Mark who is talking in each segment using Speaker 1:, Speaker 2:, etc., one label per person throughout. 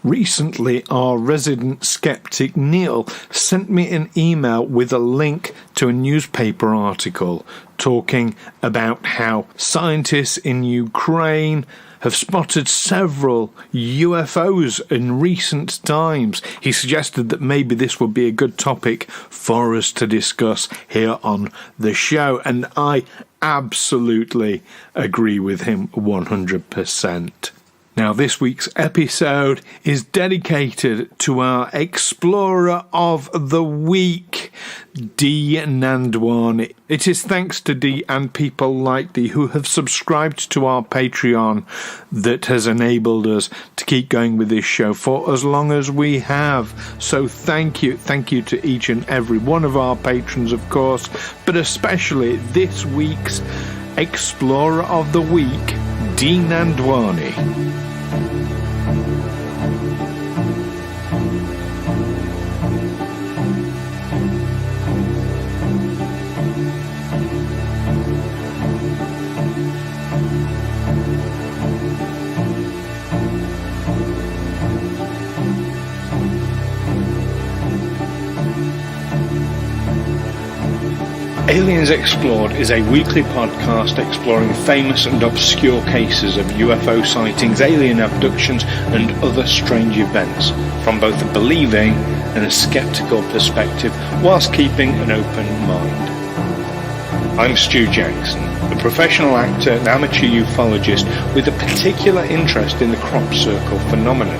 Speaker 1: Recently, our resident skeptic Neil sent me an email with a link to a newspaper article talking about how scientists in Ukraine have spotted several UFOs in recent times. He suggested that maybe this would be a good topic for us to discuss here on the show, and I absolutely agree with him 100%. Now, this week's episode is dedicated to our Explorer of the Week, D. Nandwani. It is thanks to D and people like D who have subscribed to our Patreon that has enabled us to keep going with this show for as long as we have. So thank you. Thank you to each and every one of our patrons, of course, but especially this week's Explorer of the Week, D. Nandwani. Aliens Explored is a weekly podcast exploring famous and obscure cases of UFO sightings, alien abductions and other strange events from both a believing and a skeptical perspective, whilst keeping an open mind. I'm Stu Jackson, a professional actor and amateur ufologist with a particular interest in the crop circle phenomenon.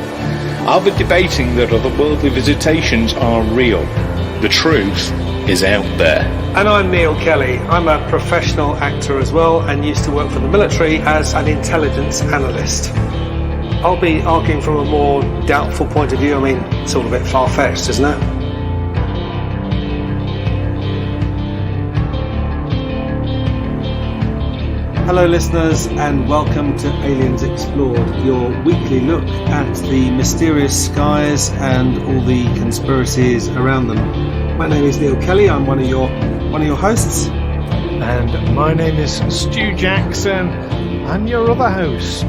Speaker 1: I'll be debating that otherworldly visitations are real. The truth is out there.
Speaker 2: And I'm Neil Kelly. I'm a professional actor as well and used to work for the military as an intelligence analyst. I'll be arguing from a more doubtful point of view. I mean, it's all a bit far-fetched, isn't it? Hello listeners and welcome to Aliens Explored, your weekly look at the mysterious skies and all the conspiracies around them. My name is Neil Kelly. I'm one of your hosts.
Speaker 1: And my name is Stu Jackson. I'm your other host.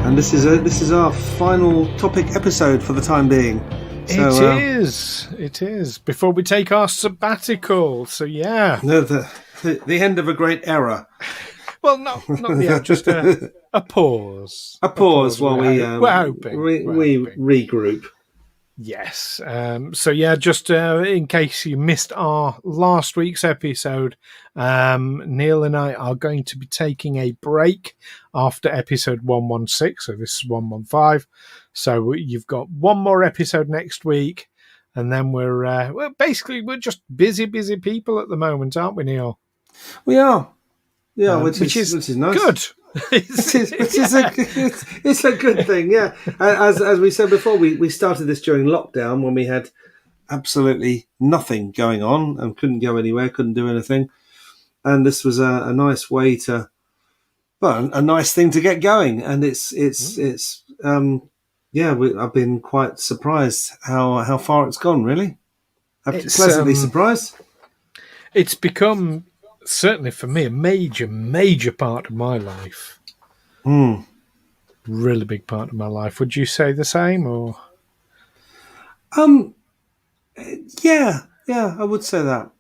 Speaker 2: And this is our final topic episode for the time being.
Speaker 1: So, it is. Before we take our sabbatical. So yeah.
Speaker 2: No, the end of a great era.
Speaker 1: Well, not yet. Just a pause.
Speaker 2: A pause while
Speaker 1: we're hoping
Speaker 2: we regroup.
Speaker 1: Yes. So yeah, just in case you missed our last week's episode, Neil and I are going to be taking a break after episode 116. So this is 115. So you've got one more episode next week, and then we're just busy people at the moment, aren't we, Neil?
Speaker 2: We are. Yeah, which is nice.
Speaker 1: Good.
Speaker 2: It's a good thing, yeah. As we said before, we started this during lockdown when we had absolutely nothing going on and couldn't go anywhere, couldn't do anything, and this was a nice way to, a nice thing to get going. And I've been quite surprised how far it's gone. Really, pleasantly surprised.
Speaker 1: It's become, certainly for me, a major part of my life. Really big part of my life. Would you say the same, or?
Speaker 2: Yeah, I would say that.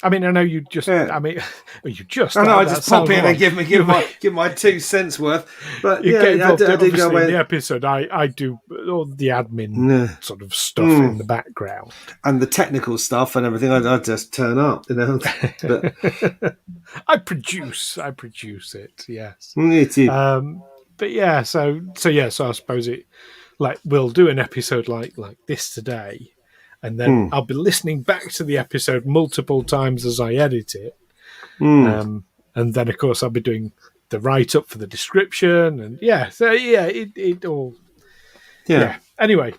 Speaker 1: I mean, I know you just. Yeah. I mean, you just.
Speaker 2: I know. I just pop in and give my 2 cents worth. But
Speaker 1: you
Speaker 2: I did go away.
Speaker 1: In the episode, I do all the admin sort of stuff in the background
Speaker 2: and the technical stuff and everything. I just turn up, you know. But
Speaker 1: I produce it. Yes.
Speaker 2: Me too.
Speaker 1: But yeah, so I suppose it, like, we'll do an episode like this today. And then I'll be listening back to the episode multiple times as I edit it. And then, of course, I'll be doing the write-up for the description. And it all... Yeah. Anyway,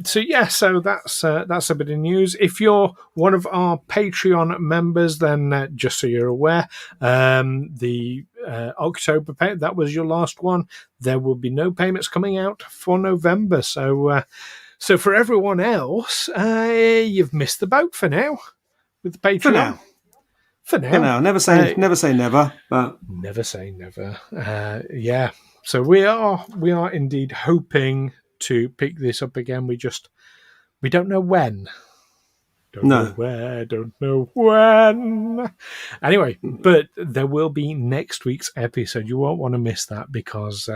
Speaker 1: so that's a bit of news. If you're one of our Patreon members, then just so you're aware, the October payment, that was your last one. There will be no payments coming out for November. So for everyone else, you've missed the boat for now with the Patreon. For now.
Speaker 2: Never say never. But
Speaker 1: never say never. Yeah. So we are indeed hoping to pick this up again. We don't know when. Don't
Speaker 2: No.
Speaker 1: know where, don't know when. Anyway, but there will be next week's episode. You won't want to miss that because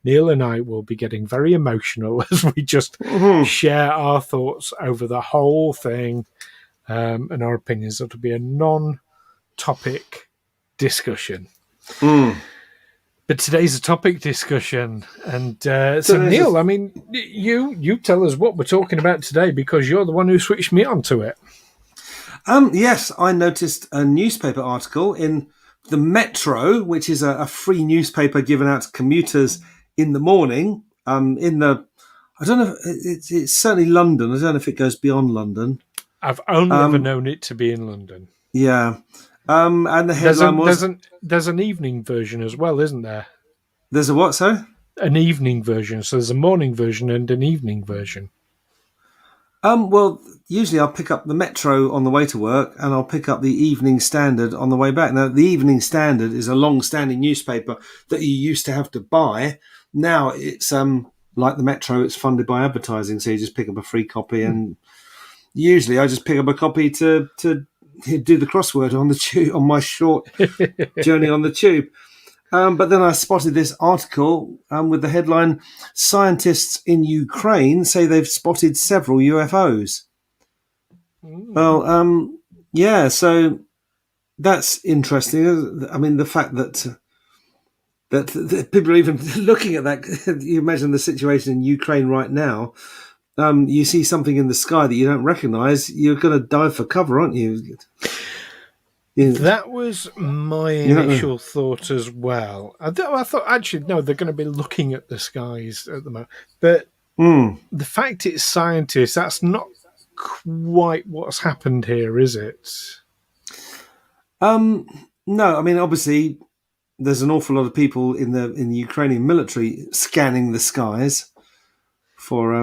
Speaker 1: Neil and I will be getting very emotional as we just share our thoughts over the whole thing and our opinions. It'll be a non-topic discussion. But today's a topic discussion. And so Neil, I mean, you tell us what we're talking about today because you're the one who switched me onto it.
Speaker 2: Yes, I noticed a newspaper article in the Metro, which is a free newspaper given out to commuters in the morning. I don't know, it's certainly London. I don't know if it goes beyond London.
Speaker 1: I've only ever known it to be in London.
Speaker 2: Yeah. And the headline
Speaker 1: there's an evening version as well, isn't there?
Speaker 2: There's a what, sorry?
Speaker 1: An evening version. So there's a morning version and an evening version.
Speaker 2: Well, usually I'll pick up the Metro on the way to work and I'll pick up the Evening Standard on the way back. Now, the Evening Standard is a long-standing newspaper that you used to have to buy. Now it's like the Metro, it's funded by advertising, so you just pick up a free copy. And usually I just pick up a copy to do the crossword on the tube, on my short journey on the tube. But then I spotted this article with the headline, "Scientists in Ukraine say they've spotted several UFOs." Well, yeah, so that's interesting. I mean, the fact that people are even looking at that, you imagine the situation in Ukraine right now. You see something in the sky that you don't recognise, you're going to dive for cover, aren't you?
Speaker 1: That was my initial thought as well. I thought, actually, no, they're going to be looking at the skies at the moment. But the fact it's scientists, that's not quite what's happened here, is it?
Speaker 2: No, I mean, obviously, there's an awful lot of people in the Ukrainian military scanning the skies for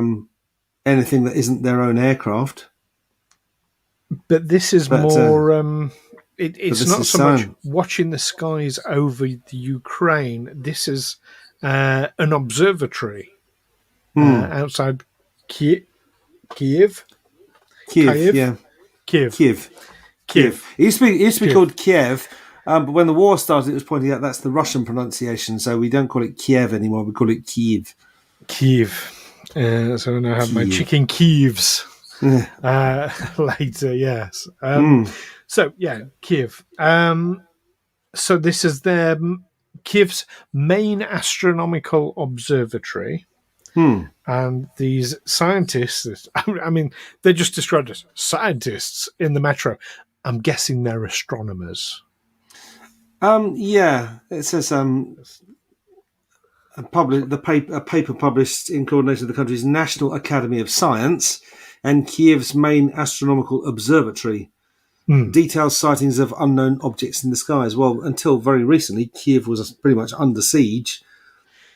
Speaker 2: anything that isn't their own aircraft.
Speaker 1: But this is more... It's not so much watching the skies over the Ukraine. This is an observatory outside Kiev.
Speaker 2: Kiev. It used to be called Kiev, but when the war started, it was pointing out that's the Russian pronunciation, so we don't call it Kiev anymore. We call it Kiev.
Speaker 1: Kiev. So I now have my chicken Kievs later. Yes. So, yeah, Kiev. So this is Kiev's main astronomical observatory. And these scientists, I mean, they're just described as scientists in the Metro. I'm guessing they're astronomers.
Speaker 2: Yeah, it says a paper published in coordination with the country's National Academy of Science and Kiev's main astronomical observatory. Detailed sightings of unknown objects in the skies. Well, until very recently, Kiev was pretty much under siege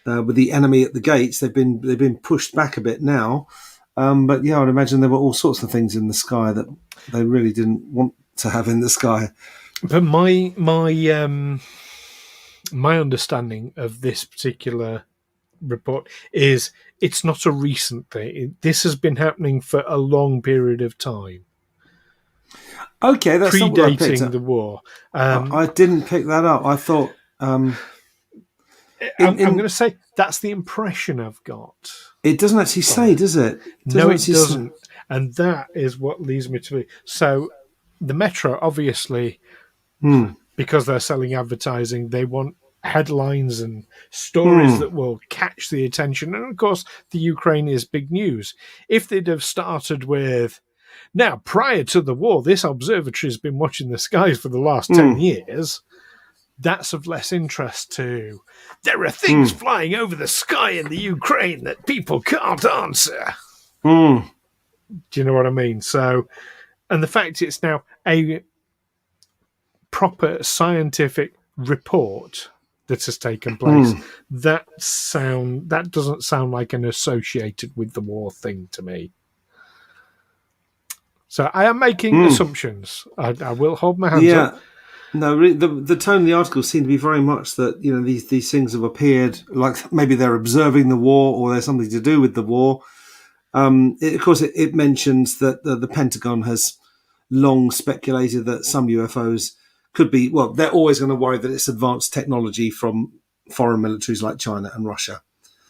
Speaker 2: with the enemy at the gates. They've been pushed back a bit now, but yeah, I'd imagine there were all sorts of things in the sky that they really didn't want to have in the sky.
Speaker 1: But my understanding of this particular report is it's not a recent thing. This has been happening for a long period of time.
Speaker 2: Okay, that's
Speaker 1: predating the war.
Speaker 2: I didn't pick that up. I thought... I'm
Speaker 1: going to say that's the impression I've got.
Speaker 2: It doesn't actually say, does it?
Speaker 1: No, it doesn't. And that is what leads me to believe. So the Metro, obviously, because they're selling advertising, they want headlines and stories that will catch the attention. And, of course, the Ukraine is big news. If they'd have started with... Now, prior to the war, this observatory has been watching the skies for the last 10 years. That's of less interest to... There are things flying over the sky in the Ukraine that people can't answer. Do you know what I mean? So, and the fact it's now a proper scientific report that has taken place, that doesn't sound like an associated with the war thing to me. So I am making assumptions. I will hold my hands up.
Speaker 2: No, really, the tone of the article seemed to be very much that these things have appeared like maybe they're observing the war or there's something to do with the war. Of course, it mentions that the Pentagon has long speculated that some UFOs could be. Well, they're always going to worry that it's advanced technology from foreign militaries like China and Russia.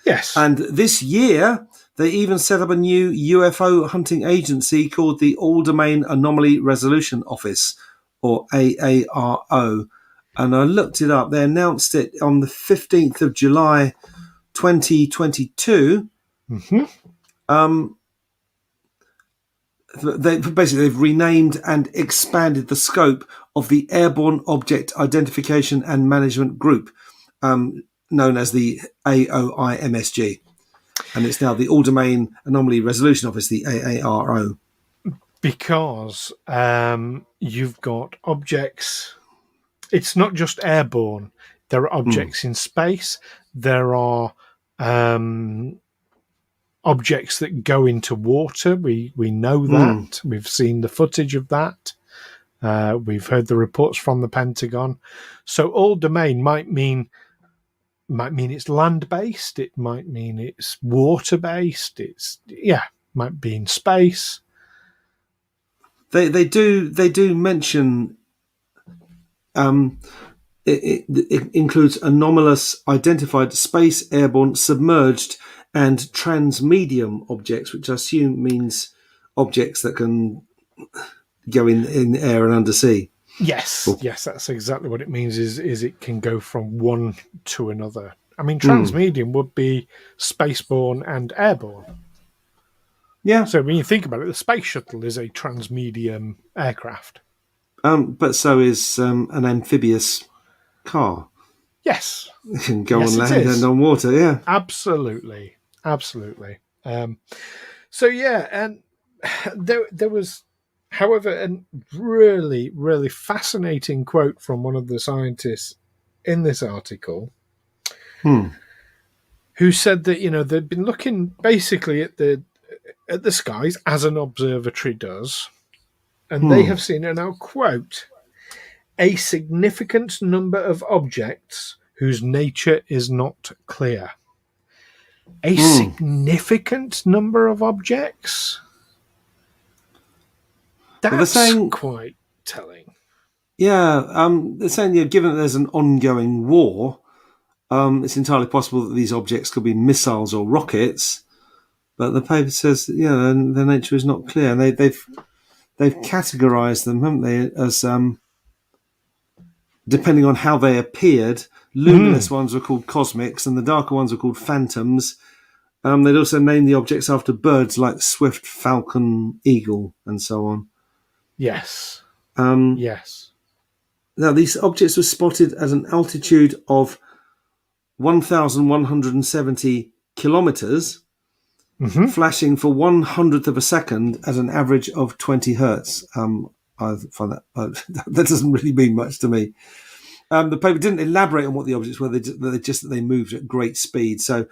Speaker 1: Yes.
Speaker 2: And this year, they even set up a new UFO hunting agency called the All Domain Anomaly Resolution Office, or AARO. And I looked it up. They announced it on the 15th of July, 2022.
Speaker 1: Mm-hmm.
Speaker 2: They've renamed and expanded the scope of the Airborne Object Identification and Management Group, known as the AOIMSG. And it's now the All Domain Anomaly Resolution Office, the AARO.
Speaker 1: Because you've got objects. It's not just airborne. There are objects in space. There are objects that go into water. We know that. We've seen the footage of that. We've heard the reports from the Pentagon. So all domain might mean it's land-based. It might mean it's water-based. Might be in space.
Speaker 2: They do mention it includes anomalous identified space, airborne, submerged, and transmedium objects, which I assume means objects that can go in air and undersea.
Speaker 1: Yes, yes, that's exactly what it means. Is it can go from one to another. I mean, transmedium would be spaceborne and airborne.
Speaker 2: Yeah.
Speaker 1: So when you think about it, the space shuttle is a transmedium aircraft.
Speaker 2: But so is an amphibious car.
Speaker 1: Yes.
Speaker 2: It can go on land and on water, yeah.
Speaker 1: Absolutely. So, yeah, and there was, however, a really, really fascinating quote from one of the scientists in this article who said that, they'd been looking basically at the skies, as an observatory does, and they have seen, and I'll quote, a significant number of objects whose nature is not clear. A significant number of objects? That's quite telling.
Speaker 2: Yeah, they're saying, given that there's an ongoing war, it's entirely possible that these objects could be missiles or rockets. But the paper says, their nature is not clear. And they've categorised them, haven't they, as depending on how they appeared. Luminous ones were called cosmics, and the darker ones were called phantoms. They'd also named the objects after birds like swift falcon, eagle, and so on.
Speaker 1: Yes.
Speaker 2: Yes. Now, these objects were spotted at an altitude of 1,170 kilometres, flashing for 1/100th of a second at an average of 20 hertz. I find that doesn't really mean much to me. The paper didn't elaborate on what the objects were. They moved at great speed. So,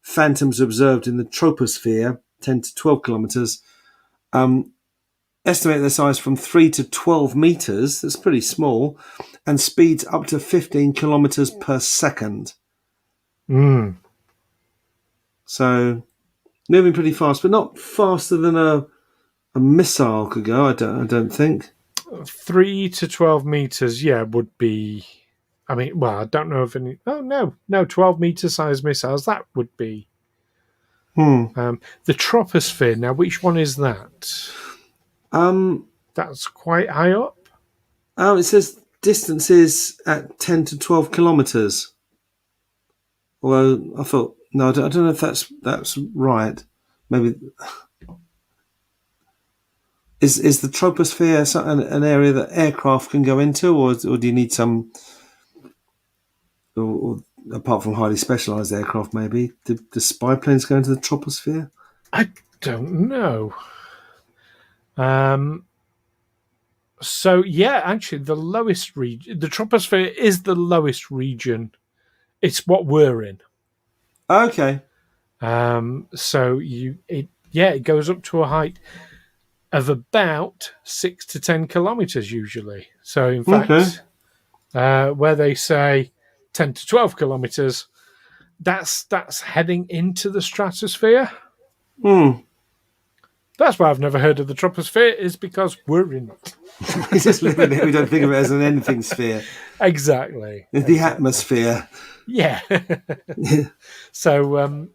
Speaker 2: phantoms observed in the troposphere, 10 to 12 kilometres, estimate their size from 3 to 12 metres. That's pretty small, and speeds up to 15 kilometres per second. So, moving pretty fast, but not faster than a missile could go. I don't think
Speaker 1: 3 to 12 meters. Yeah, would be. I mean, well, I don't know if any. Oh no, 12 meter size missiles. That would be. The troposphere. Now, which one is that? That's quite high up.
Speaker 2: Oh, it says distances at 10 to 12 kilometres. Although I thought, no, I don't know if that's right. Maybe is the troposphere an area that aircraft can go into, or do you need some? Or apart from highly specialised aircraft, maybe do spy planes go into the troposphere?
Speaker 1: I don't know. So yeah, actually, the lowest region, the troposphere is the lowest region. It's what we're in.
Speaker 2: Okay.
Speaker 1: So it goes up to a height of about 6 to 10 kilometers usually. So in fact, where they say 10 to 12 kilometres, that's heading into the stratosphere. That's why I've never heard of the troposphere, is because we're in it.
Speaker 2: We just live in it. We don't think of it as an anything sphere.
Speaker 1: Exactly.
Speaker 2: The atmosphere.
Speaker 1: Yeah. So,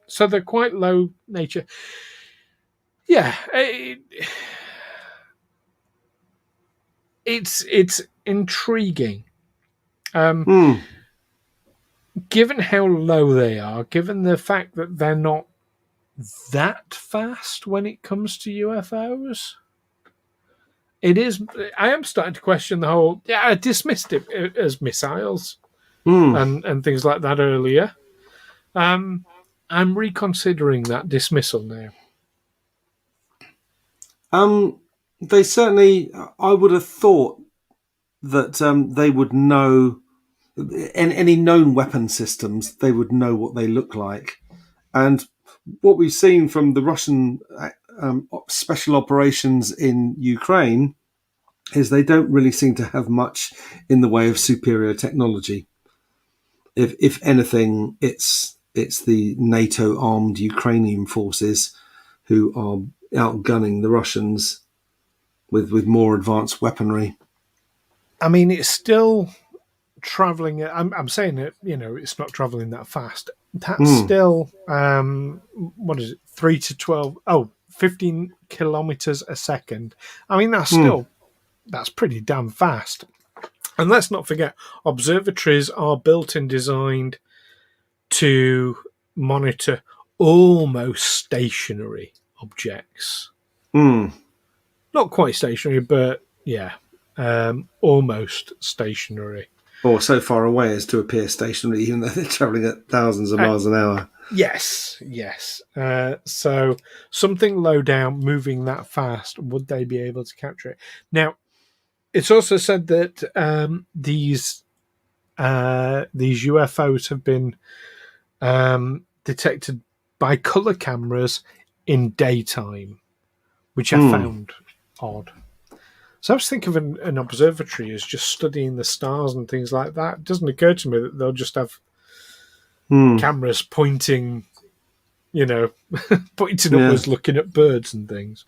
Speaker 1: so they're quite low nature. Yeah. It's intriguing. Given how low they are, given the fact that they're not that fast when it comes to UFOs, it is. I am starting to question the whole. Yeah, I dismissed it as missiles and things like that earlier. I'm reconsidering that dismissal now.
Speaker 2: They certainly. I would have thought that they would know any known weapon systems. They would know what they look like, and what we've seen from the Russian special operations in Ukraine is they don't really seem to have much in the way of superior technology. If anything, it's the NATO armed Ukrainian forces who are outgunning the Russians with more advanced weaponry.
Speaker 1: I mean, it's still traveling. I'm saying it. It's not traveling that fast. That's still what is it? 3 to 12. 15 kilometers a second. I mean, that's pretty damn fast. And let's not forget, observatories are built and designed to monitor almost stationary objects. Not quite stationary, but yeah, almost stationary.
Speaker 2: Or so far away as to appear stationary, even though they're travelling at thousands of miles an hour.
Speaker 1: Yes. So something low down, moving that fast, would they be able to capture it? Now, it's also said that these UFOs have been detected by colour cameras in daytime, which I found odd. So I was thinking of an observatory as just studying the stars and things like that. It doesn't occur to me that they'll just have cameras pointing, pointing upwards, looking at birds and things.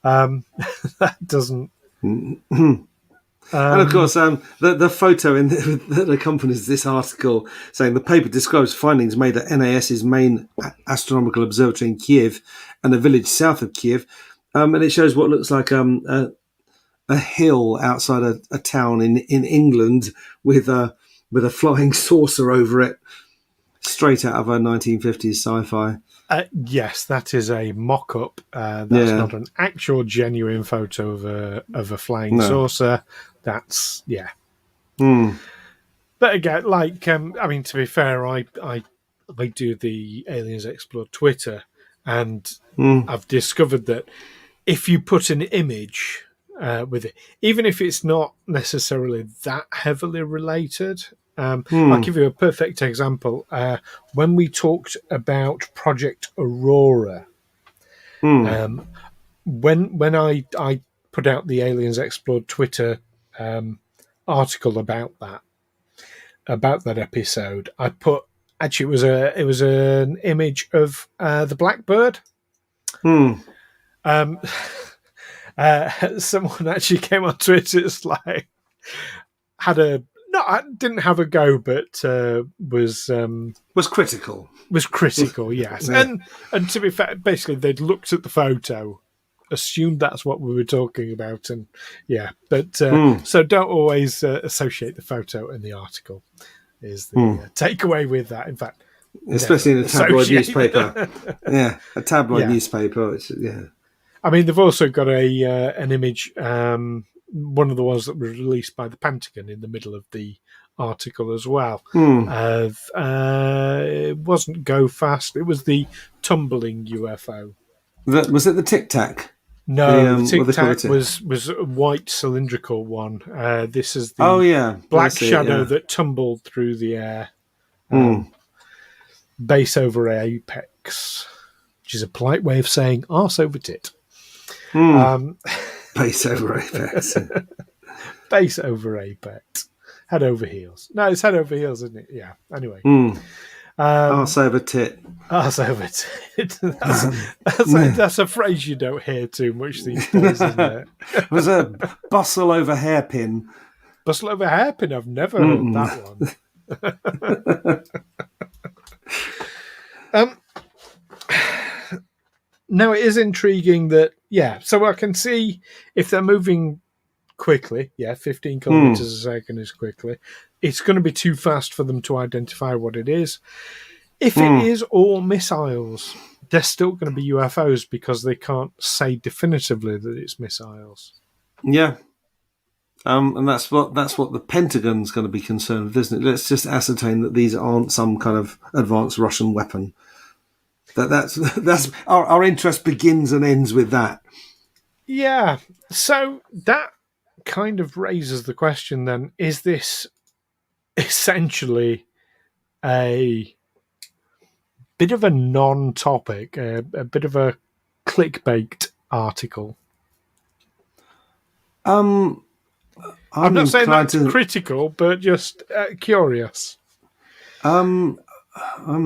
Speaker 1: That doesn't.
Speaker 2: And of course, the photo that accompanies this article saying the paper describes findings made at NAS's main astronomical observatory in Kiev and a village south of Kiev, and it shows what looks like a hill outside a town in England with a flying saucer over it, straight out of a 1950s sci-fi.
Speaker 1: Yes, that is a mock-up. That's not an actual genuine photo of a flying saucer. That's But again, to be fair, I do the Aliens Explore Twitter, and I've discovered that if you put an image with it, even if it's not necessarily that heavily related. I'll give you a perfect example. When we talked about Project Aurora, when I put out the Aliens Explored Twitter article about that episode, I put it was an image of the Blackbird. Someone actually came on Twitter. It's like I didn't have a go, but was
Speaker 2: critical.
Speaker 1: Was critical, yes. And to be fair, basically they'd looked at the photo, assumed that's what we were talking about, and so don't always associate the photo and the article. Is the takeaway with that? In fact,
Speaker 2: especially in a tabloid newspaper, a tabloid newspaper. Which,
Speaker 1: I mean, they've also got an image. One of the ones that was released by the Pentagon in the middle of the article as well. It wasn't Go Fast. It was the tumbling UFO.
Speaker 2: Was it the Tic Tac?
Speaker 1: No, the Tic Tac was a white cylindrical one. This is the black shadow that tumbled through the air. Base over apex, which is a polite way of saying arse over tit.
Speaker 2: Base over apex.
Speaker 1: Base over apex. Head over heels. No, it's head over heels, isn't it? Yeah. Anyway.
Speaker 2: Arse over tit.
Speaker 1: Arse over tit. That's a phrase you don't hear too much these days, isn't it?
Speaker 2: It was a bustle over hairpin.
Speaker 1: Bustle over hairpin. I've never heard that one. No, it is intriguing that, so I can see if they're moving quickly, 15 kilometers a second is quickly, it's going to be too fast for them to identify what it is. If it is all missiles, they're still going to be UFOs because they can't say definitively that it's missiles.
Speaker 2: Yeah. And that's what the Pentagon's going to be concerned with, isn't it? Let's just ascertain that these aren't some kind of advanced Russian weapon. That's our interest begins and ends with that.
Speaker 1: Yeah. So that kind of raises the question then, is this essentially a bit of a non-topic, a bit of a clickbait article? I'm not saying that's critical, but just curious.
Speaker 2: I'm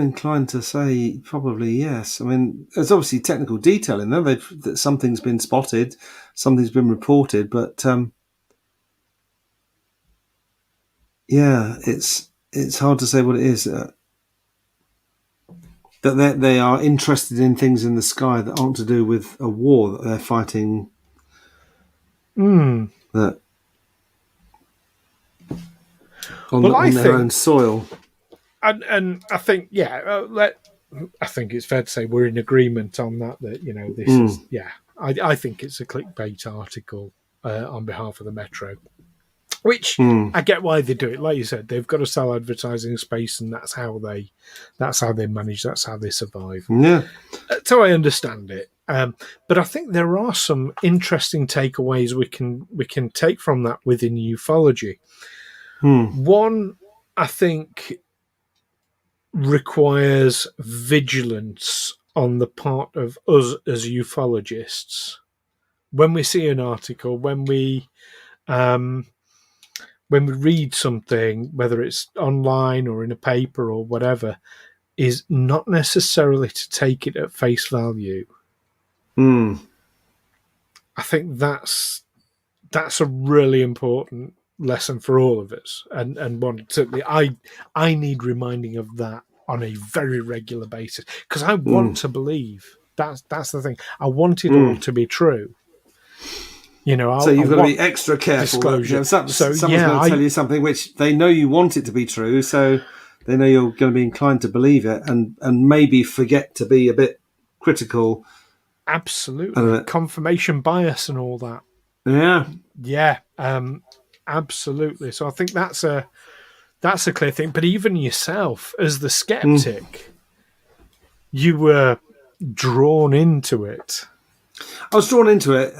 Speaker 2: inclined to say probably yes. I mean, there's obviously technical detail in there. That something's been spotted, something's been reported, but it's hard to say what it is. That they are interested in things in the sky that aren't to do with a war that they're fighting. That on their own soil.
Speaker 1: And I think, I think it's fair to say we're in agreement on that this is, I think it's a clickbait article on behalf of the Metro, which I get why they do it. Like you said, they've got to sell advertising space, and that's how they manage, that's how they survive.
Speaker 2: Yeah.
Speaker 1: So I understand it. But I think there are some interesting takeaways we can take from that within ufology. One, I think, requires vigilance on the part of us as ufologists. When we see an article, when we read something, whether it's online or in a paper or whatever, is not necessarily to take it at face value. I think that's a really important lesson for all of us, and one certainly I need reminding of that on a very regular basis, because I want to believe. That's the thing. I want it all to be true.
Speaker 2: So you've got to be extra careful. Someone's going to tell you something which they know you want it to be true, so they know you're going to be inclined to believe it, and maybe forget to be a bit critical.
Speaker 1: Absolutely, confirmation bias and all that. Yeah. Absolutely. So I think that's a clear thing. But even yourself, as the skeptic, you were drawn into it.
Speaker 2: I was drawn into it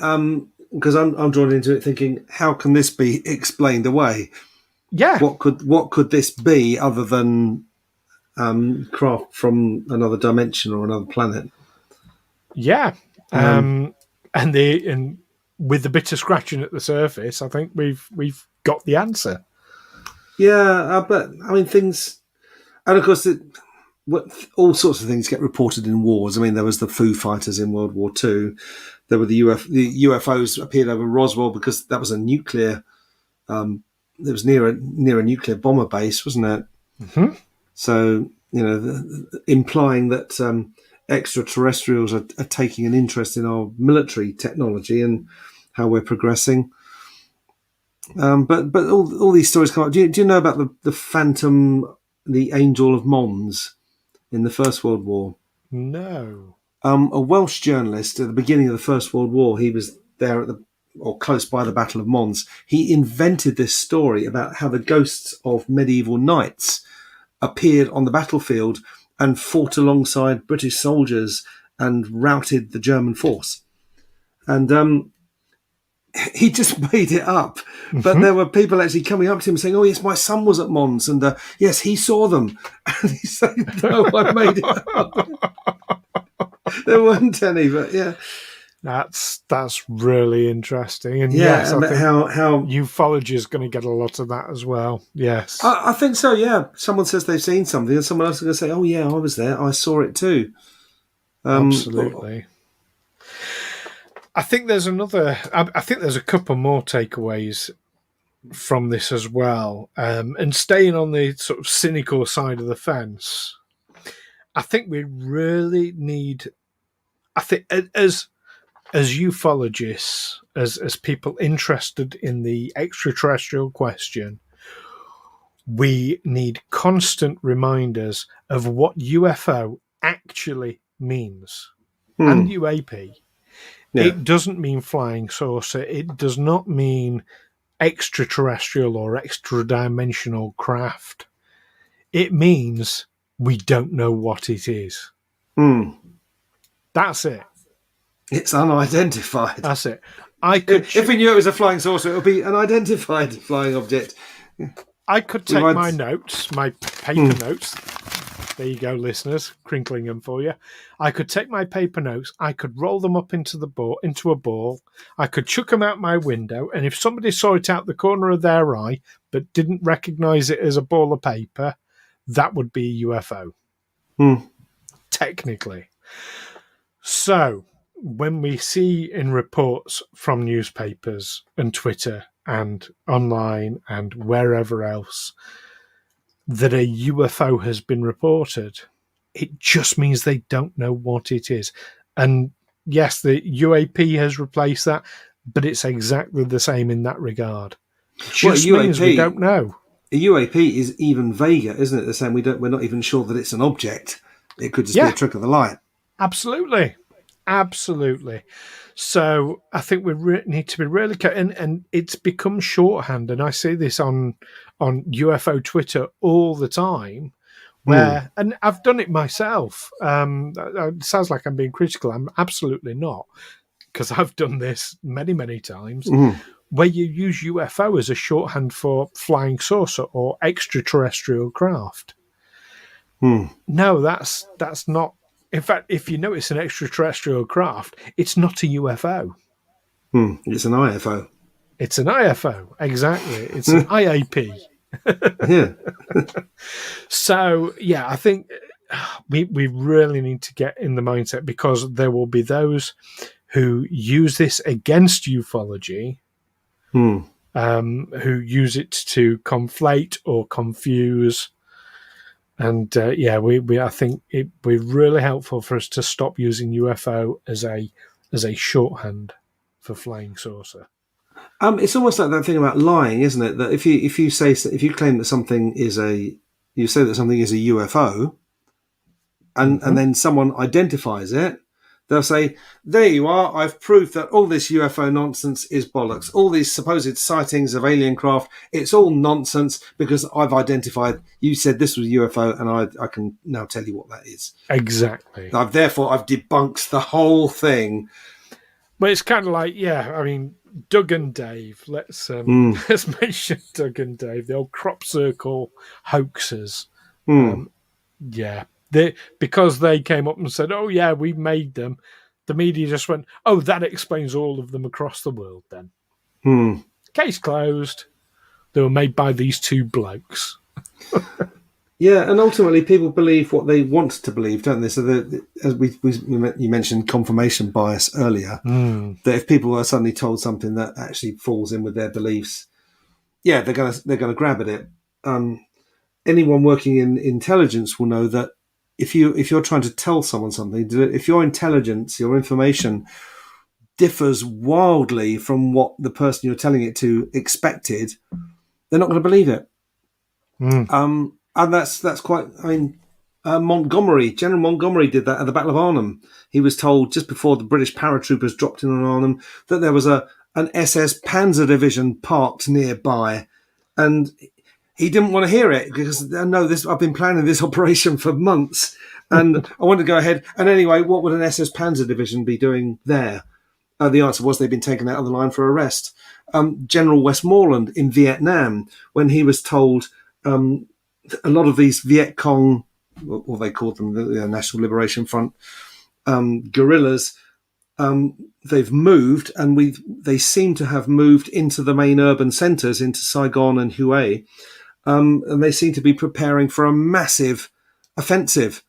Speaker 2: because I'm drawn into it thinking, how can this be explained away?
Speaker 1: Yeah.
Speaker 2: What could this be other than craft from another dimension or another planet?
Speaker 1: Yeah. And with the bit of scratching at the surface, I think we've got the answer.
Speaker 2: Yeah, but I mean things, and of course, all sorts of things get reported in wars. I mean, there was the Foo Fighters in World War II. There were the UFOs appeared over Roswell because that was a nuclear. It was near a nuclear bomber base, wasn't it?
Speaker 1: Mm-hmm.
Speaker 2: So implying that extraterrestrials are taking an interest in our military technology and how we're progressing. But all these stories come up. Do you know about the Phantom, the Angel of Mons in the First World War?
Speaker 1: No.
Speaker 2: A Welsh journalist at the beginning of the First World War, he was there or close by the Battle of Mons. He invented this story about how the ghosts of medieval knights appeared on the battlefield and fought alongside British soldiers and routed the German force. And he just made it up. But there were people actually coming up to him saying, "Oh, yes, my son was at Mons, and yes, he saw them." And he said, "No, I made it up." There weren't any, but yeah.
Speaker 1: That's really interesting. And yes,
Speaker 2: Yeah,
Speaker 1: I
Speaker 2: and
Speaker 1: think
Speaker 2: how
Speaker 1: ufology is going to get a lot of that as well. Yes,
Speaker 2: I think so. Yeah, someone says they've seen something, and someone else is going to say, "Oh yeah, I was there. I saw it too." Oh,
Speaker 1: absolutely. I think there's another. I think there's a couple more takeaways from this as well. And staying on the sort of cynical side of the fence, I think we really need. I think as ufologists, as people interested in the extraterrestrial question, we need constant reminders of what UFO actually means and
Speaker 2: hmm,
Speaker 1: UAP.
Speaker 2: yeah,
Speaker 1: It doesn't mean flying saucer. It does not mean extraterrestrial or extra dimensional craft. It means we don't know what it is.
Speaker 2: hmm.
Speaker 1: That's it.
Speaker 2: It's unidentified.
Speaker 1: That's it. I could
Speaker 2: If we knew it was a flying saucer, it would be an identified flying object.
Speaker 1: I could
Speaker 2: We've
Speaker 1: take
Speaker 2: had,
Speaker 1: my notes, my
Speaker 2: hmm,
Speaker 1: paper notes. There you go, listeners, crinkling them for you. I could take my paper notes. I could roll them up into a ball. I could chuck them out my window, and if somebody saw it out the corner of their eye but didn't recognise it as a ball of paper, that would be a UFO,
Speaker 2: hmm.
Speaker 1: technically. So, when we see in reports from newspapers and Twitter and online and wherever else that a UFO has been reported, it just means they don't know what it is. And yes, the UAP has replaced that, but it's exactly the same in that regard. It
Speaker 2: Well,
Speaker 1: just means we don't know.
Speaker 2: a UAP is even vaguer, isn't it? The same. We're not even sure that it's an object. It could just be a
Speaker 1: Yeah,
Speaker 2: trick of the light.
Speaker 1: absolutely. Absolutely. So I think we need to be really careful, and it's become shorthand. And I see this on UFO Twitter all the time,
Speaker 2: Hmm.
Speaker 1: where, and I've done it myself. It sounds like I'm being critical. I'm absolutely not, because I've done this many times,
Speaker 2: Hmm.
Speaker 1: where you use UFO as a shorthand for flying saucer or extraterrestrial craft.
Speaker 2: Hmm.
Speaker 1: No, that's not. In fact, if you know it's an extraterrestrial craft, it's not a UFO.
Speaker 2: Hmm. It's an IFO.
Speaker 1: It's an IFO. Exactly. It's an IAP.
Speaker 2: Yeah.
Speaker 1: So, yeah, I think we really need to get in the mindset, because there will be those who use this against ufology,
Speaker 2: Hmm.
Speaker 1: who use it to conflate or confuse. And yeah, I think it'd be really helpful for us to stop using UFO as a shorthand for flying saucer.
Speaker 2: It's almost like that thing about lying, isn't it? That if you claim that something is you say that something is a UFO, and
Speaker 1: Mm-hmm.
Speaker 2: then someone identifies it, they'll say, "There you are. I've proved that all this UFO nonsense is bollocks. All these supposed sightings of alien craft, it's all nonsense because I've identified. You said this was UFO, and I can now tell you what that is.
Speaker 1: Exactly.
Speaker 2: I've debunked the whole thing."
Speaker 1: But it's kind of like, yeah, I mean, Doug and Dave. Let's
Speaker 2: Mm,
Speaker 1: let's mention Doug and Dave, the old crop circle hoaxers.
Speaker 2: mm,
Speaker 1: Um, yeah, because they came up and said, "Oh yeah, we made them." The media just went, "Oh, that explains all of them across the world." Then
Speaker 2: mm.
Speaker 1: case closed. They were made by these two blokes.
Speaker 2: Yeah, and ultimately, people believe what they want to believe, don't they? So, as you mentioned confirmation bias earlier,
Speaker 1: Mm.
Speaker 2: that if people are suddenly told something that actually falls in with their beliefs, yeah, they're gonna grab at it. Anyone working in intelligence will know that if you're trying to tell someone something, if your intelligence, your information differs wildly from what the person you're telling it to expected, they're not going to believe it.
Speaker 1: Mm.
Speaker 2: And that's quite. I mean, General Montgomery did that at the Battle of Arnhem. He was told just before the British paratroopers dropped in on Arnhem that there was an SS Panzer Division parked nearby, and he didn't want to hear it because no, this I've been planning this operation for months, and I wanted to go ahead. And anyway, what would an SS Panzer Division be doing there? The answer was they'd been taken out of the line for arrest. General Westmoreland in Vietnam, when he was told a lot of these Viet Cong, or they called them the National Liberation Front, guerrillas, they've moved, and they seem to have moved into the main urban centres, into Saigon and Hue, and they seem to be preparing for a massive offensive.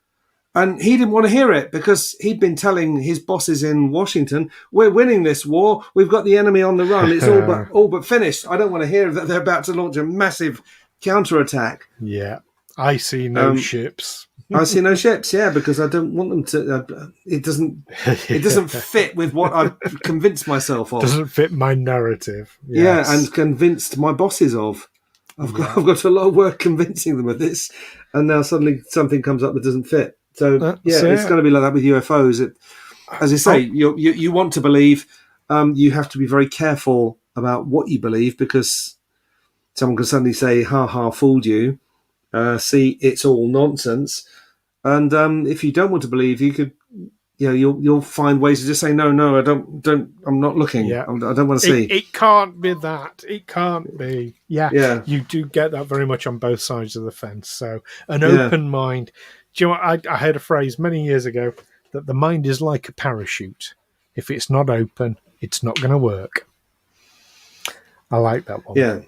Speaker 2: And he didn't want to hear it because he'd been telling his bosses in Washington, "We're winning this war. We've got the enemy on the run. It's all but finished. I don't want to hear that they're about to launch a massive counterattack."
Speaker 1: Yeah, I see no ships.
Speaker 2: I see no ships. Yeah, because I don't want them to. It doesn't fit with what I've convinced myself of.
Speaker 1: Doesn't fit my narrative.
Speaker 2: Yes. Yeah, and convinced my bosses of. I've got a lot of work convincing them of this, and now suddenly something comes up that doesn't fit. So it's going to be like that with UFOs. As I say, you want to believe, you have to be very careful about what you believe, because someone can suddenly say, "Ha ha, fooled you." See, it's all nonsense. And if you don't want to believe, you could, you'll find ways to just say, "No, I don't. I'm not looking.
Speaker 1: Yeah.
Speaker 2: I don't want to see."
Speaker 1: It can't be that. It can't be. Yeah. You do get that very much on both sides of the fence. So an open mind. Do you know what? I heard a phrase many years ago that the mind is like a parachute. If it's not open, it's not going to work. I like that one.
Speaker 2: Yeah.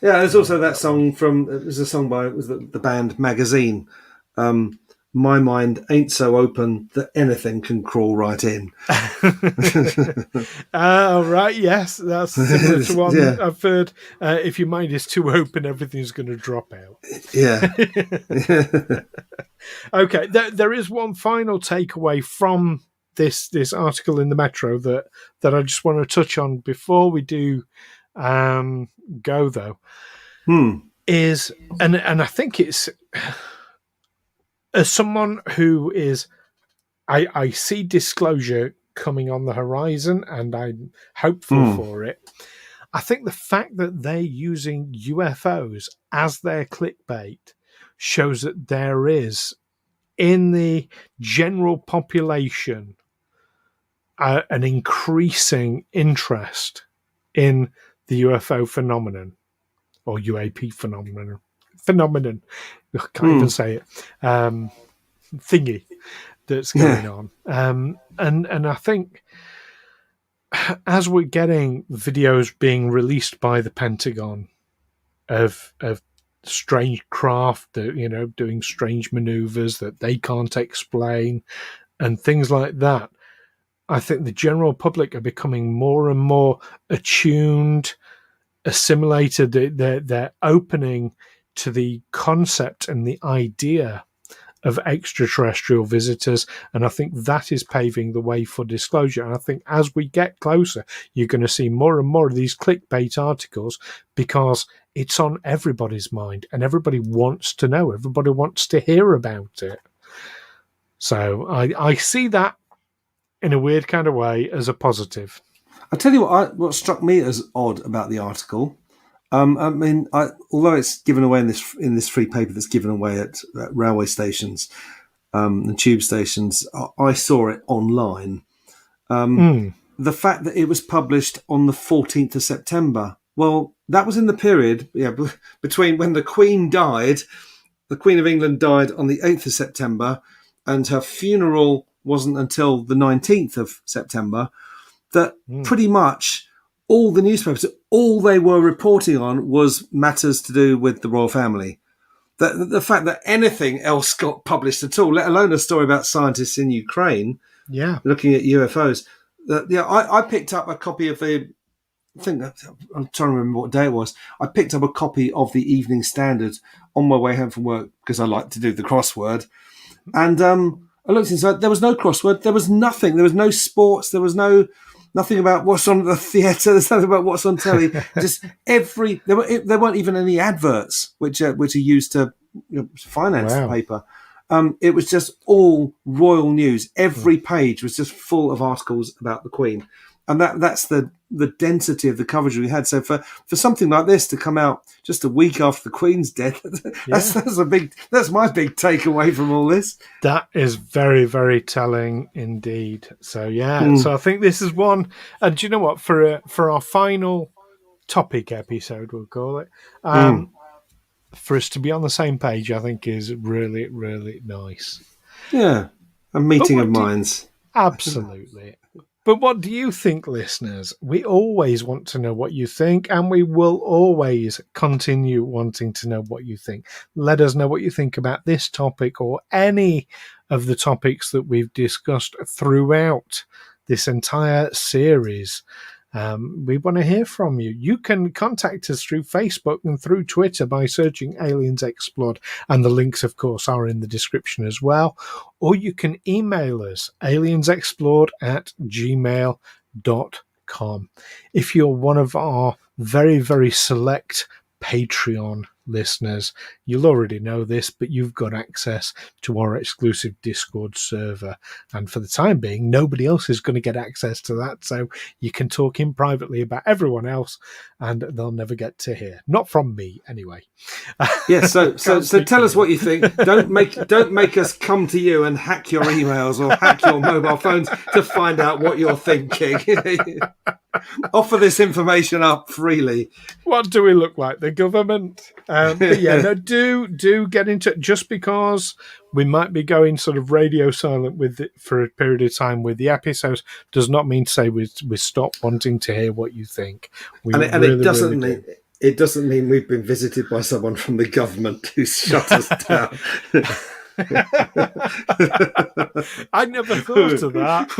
Speaker 2: There's also that song there's a song by the band Magazine. My mind ain't so open that anything can crawl right in.
Speaker 1: Oh, right, yes. That's similar to one I've heard. If your mind is too open, everything's going to drop out.
Speaker 2: Yeah.
Speaker 1: Okay, there is one final takeaway from this article in the Metro that I just want to touch on before we do go, though. Is, and I think it's... As someone who is, I see disclosure coming on the horizon, and I'm hopeful for it. I think the fact that they're using UFOs as their clickbait shows that there is, in the general population, an increasing interest in the UFO phenomenon, or UAP phenomenon. I can't even say it. Thingy that's going on. And I think as we're getting videos being released by the Pentagon of strange craft that, doing strange maneuvers that they can't explain and things like that, I think the general public are becoming more and more attuned, assimilated. They're opening to the concept and the idea of extraterrestrial visitors, and I think that is paving the way for disclosure. And I think as we get closer, you're going to see more and more of these clickbait articles, because it's on everybody's mind and everybody wants to know, everybody wants to hear about it. So I see that in a weird kind of way as a positive.
Speaker 2: I'll tell you what struck me as odd about the article. Although it's given away in this free paper that's given away at railway stations and tube stations, I saw it online. The fact that it was published on the 14th of September, well, that was in the period between when the Queen died. The Queen of England died on the 8th of September, and her funeral wasn't until the 19th of September. That pretty much all the newspapers, all they were reporting on was matters to do with the royal family. The fact that anything else got published at all, let alone a story about scientists in Ukraine looking at UFOs. I picked up a copy of I'm trying to remember what day it was. I picked up a copy of the Evening Standard on my way home from work because I like to do the crossword. And I looked inside. There was no crossword. There was nothing. There was no sports. There was nothing about what's on the theatre. There's nothing about what's on telly. Just there weren't even any adverts which are used to finance the paper. It was just all royal news. Every page was just full of articles about the Queen, and that's the density of the coverage we had. So for something like this to come out just a week after the Queen's death, that's my big takeaway from all this.
Speaker 1: That is very, very telling indeed. So so I think this is one. And do you know what? For our final topic episode, we'll call it. For us to be on the same page, I think is really, really nice.
Speaker 2: Yeah, a meeting of minds.
Speaker 1: Absolutely. But what do you think, listeners? We always want to know what you think, and we will always continue wanting to know what you think. Let us know what you think about this topic or any of the topics that we've discussed throughout this entire series. We want to hear from you. You can contact us through Facebook and through Twitter by searching Aliens Explored, and the links, of course, are in the description as well. Or you can email us, aliensexplored@gmail.com. If you're one of our very, very select Patreon listeners, you'll already know this, but you've got access to our exclusive Discord server, and for the time being nobody else is going to get access to that, so you can talk in privately about everyone else and they'll never get to hear, not from me anyway.
Speaker 2: Yes, so tell us what you think. Don't make us come to you and hack your emails or hack your mobile phones to find out what you're thinking. Offer this information up freely.
Speaker 1: What do we look like? The government? But yeah, no, do get into it. Just because we might be going sort of radio silent with it for a period of time with the episodes does not mean to say we stop wanting to hear what you think.
Speaker 2: It doesn't mean we've been visited by someone from the government who's shut us down.
Speaker 1: I never thought of that.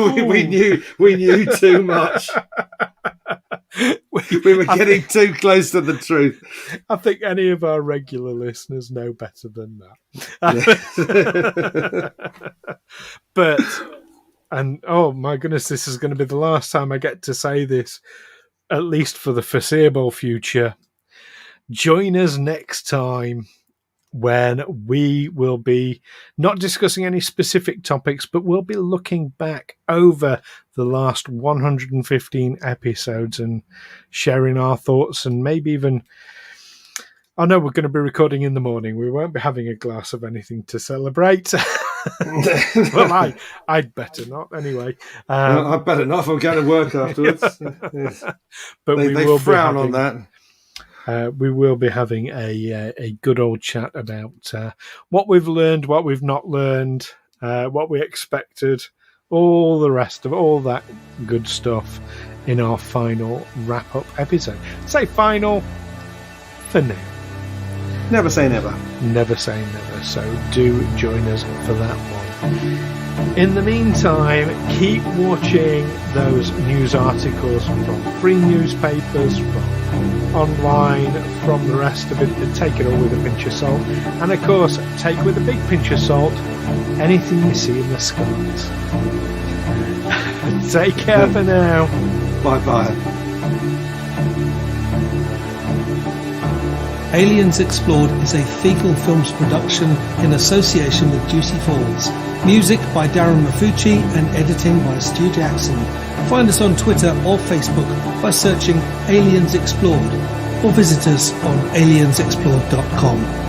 Speaker 2: We knew too much. We were getting too close to the truth.
Speaker 1: I think any of our regular listeners know better than that. But, and oh my goodness, this is going to be the last time I get to say this, at least for the foreseeable future. Join us next time, when we will be not discussing any specific topics, but we'll be looking back over the last 115 episodes and sharing our thoughts, and maybe even, I know we're going to be recording in the morning. We won't be having a glass of anything to celebrate. Well, I'd better not anyway.
Speaker 2: I'd better not if I'm going to work afterwards. Yes.
Speaker 1: But
Speaker 2: they
Speaker 1: will
Speaker 2: frown on that.
Speaker 1: We will be having a good old chat about what we've learned, what we've not learned, what we expected, all the rest of all that good stuff in our final wrap-up episode. Say final for now.
Speaker 2: Never say never.
Speaker 1: Never say never. So do join us for that one. In the meantime, keep watching those news articles from free newspapers, from online, from the rest of it, but take it all with a pinch of salt. And of course, take with a big pinch of salt anything you see in the skies. Take care for now.
Speaker 2: Bye-bye.
Speaker 3: Aliens Explored is a Fecal Films production in association with Juicy Falls. Music by Darren Mafucci and editing by Stu Jackson. Find us on Twitter or Facebook by searching Aliens Explored, or visit us on aliensexplored.com.